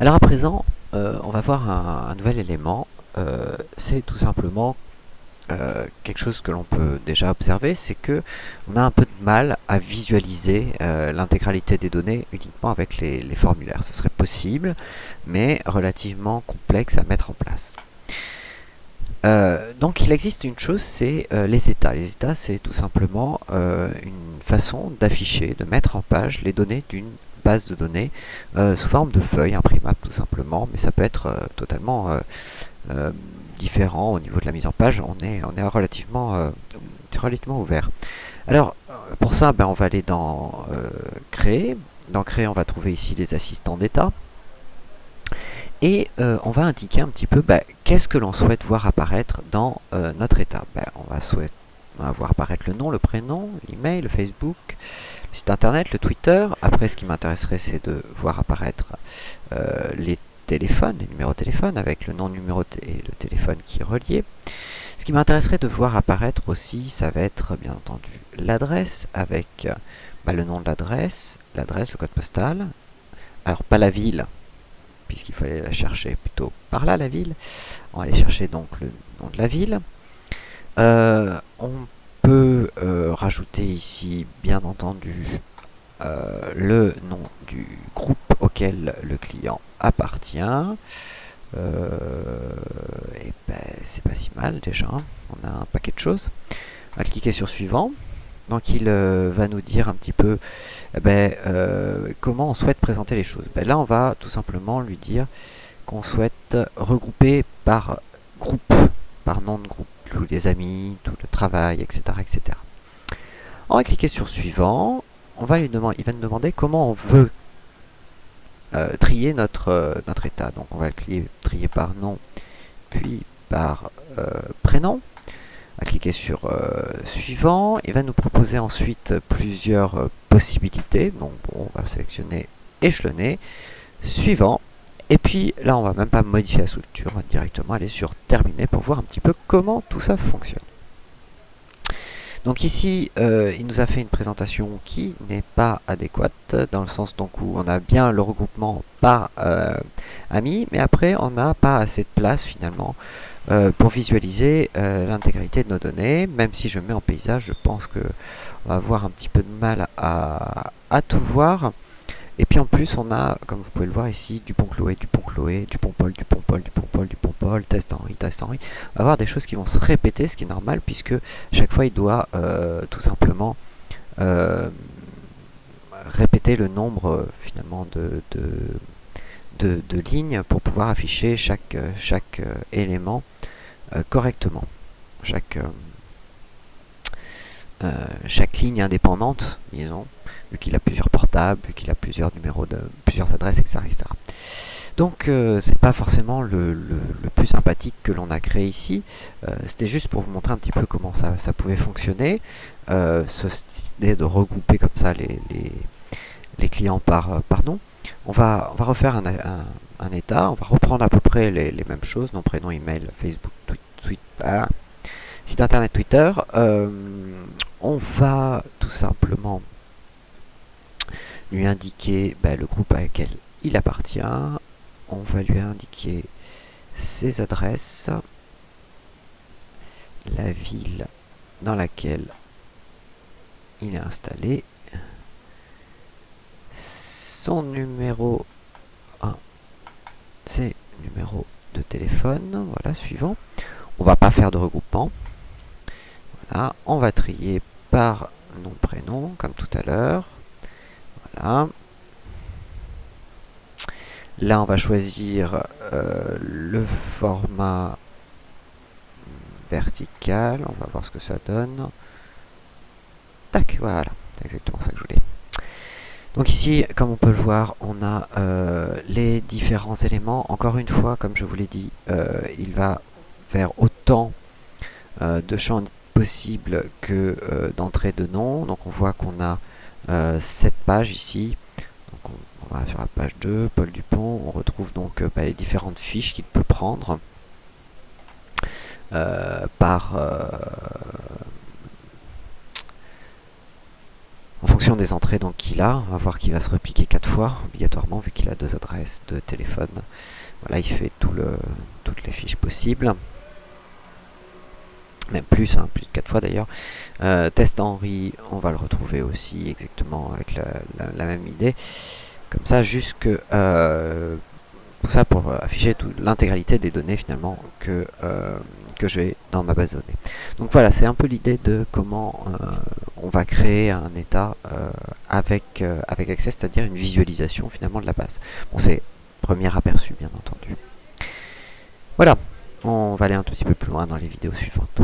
Alors à présent, on va voir un nouvel élément. C'est tout simplement quelque chose que l'on peut déjà observer, c'est que on a un peu de mal à visualiser l'intégralité des données uniquement avec les formulaires. Ce serait possible, mais relativement complexe à mettre en place. Donc il existe une chose, c'est les états. Les états, c'est tout simplement une façon d'afficher, de mettre en page les données d'une base de données sous forme de feuilles imprimables tout simplement, mais ça peut être totalement euh, différent au niveau de la mise en page. On est relativement ouvert. Alors pour ça, on va aller dans Créer. Dans Créer, on va trouver ici les assistants d'état. Et on va indiquer un petit peu qu'est-ce que l'on souhaite voir apparaître dans notre état. On va voir apparaître le nom, le prénom, l'email, le Facebook, le site internet, le Twitter. Après, ce qui m'intéresserait, c'est de voir apparaître les téléphones, les numéros de téléphone avec le nom, numéro et le téléphone qui est relié. Ce qui m'intéresserait de voir apparaître aussi, ça va être bien entendu l'adresse avec le nom de l'adresse, le code postal. Alors, pas la ville, puisqu'il fallait la chercher plutôt par là, la ville. On va aller chercher donc le nom de la ville. On peut rajouter ici, bien entendu, le nom du groupe auquel le client appartient. Et c'est pas si mal déjà. On a un paquet de choses. On va cliquer sur suivant. Donc il va nous dire un petit peu comment on souhaite présenter les choses. Là, on va tout simplement lui dire qu'on souhaite regrouper par groupe, par nom de groupe, tous les amis, tout le travail, etc., etc. On va cliquer sur suivant. Il va nous demander comment on veut trier notre état. Donc on va le trier par nom, puis par prénom. On va cliquer sur suivant. Il va nous proposer ensuite plusieurs possibilités. Donc on va sélectionner échelonner. Suivant. Et puis là, on va même pas modifier la structure, on va directement aller sur terminer pour voir un petit peu comment tout ça fonctionne. Donc ici, il nous a fait une présentation qui n'est pas adéquate, dans le sens donc où on a bien le regroupement par ami, mais après on n'a pas assez de place finalement pour visualiser l'intégralité de nos données. Même si je mets en paysage, je pense que on va avoir un petit peu de mal à tout voir. Et puis en plus, on a, comme vous pouvez le voir ici, du pont Chloé, du pont Chloé, du pont Paul, du pont Paul, du pont Paul, du pont Paul, test Henri, test Henri. On va avoir des choses qui vont se répéter, ce qui est normal, puisque chaque fois, il doit tout simplement répéter le nombre finalement de lignes pour pouvoir afficher chaque élément correctement. Chaque ligne indépendante, disons, vu qu'il a plusieurs portables, vu qu'il a plusieurs numéros plusieurs adresses, etc. etc. Donc c'est pas forcément le plus sympathique que l'on a créé ici. C'était juste pour vous montrer un petit peu comment ça pouvait fonctionner. Cette idée de regrouper comme ça les clients par nom. On va refaire un état, on va reprendre à peu près les mêmes choses, nom, prénom, email, Facebook, Twitter, site internet, Twitter. On va tout simplement lui indiquer le groupe à lequel il appartient. On va lui indiquer ses adresses, la ville dans laquelle il est installé, son numéro, ses numéros de téléphone. Voilà, suivant. On va pas faire de regroupement. Voilà, on va trier par nom prénom comme tout à l'heure. Voilà. Là, on va choisir le format vertical. On va voir ce que ça donne. Tac, voilà. C'est exactement ça que je voulais. Donc ici, comme on peut le voir, on a les différents éléments. Encore une fois, comme je vous l'ai dit, il va faire autant de champs possibles que d'entrées de nom. Donc on voit qu'on a cette page ici. Donc on va sur la page 2, Paul Dupont. On retrouve donc les différentes fiches qu'il peut prendre fonction des entrées donc qu'il a, on va voir qu'il va se repliquer 4 fois obligatoirement vu qu'il a 2 adresses, 2 téléphones. Voilà, il fait toutes les fiches possibles. Même plus, hein, plus de 4 fois d'ailleurs. Test Henry, on va le retrouver aussi exactement avec la même idée. Comme ça, jusque tout ça pour afficher l'intégralité des données finalement que j'ai dans ma base de données. Donc voilà, c'est un peu l'idée de comment on va créer un état avec Access, c'est-à-dire une visualisation finalement de la base. Bon, c'est premier aperçu bien entendu. Voilà, on va aller un tout petit peu plus loin dans les vidéos suivantes.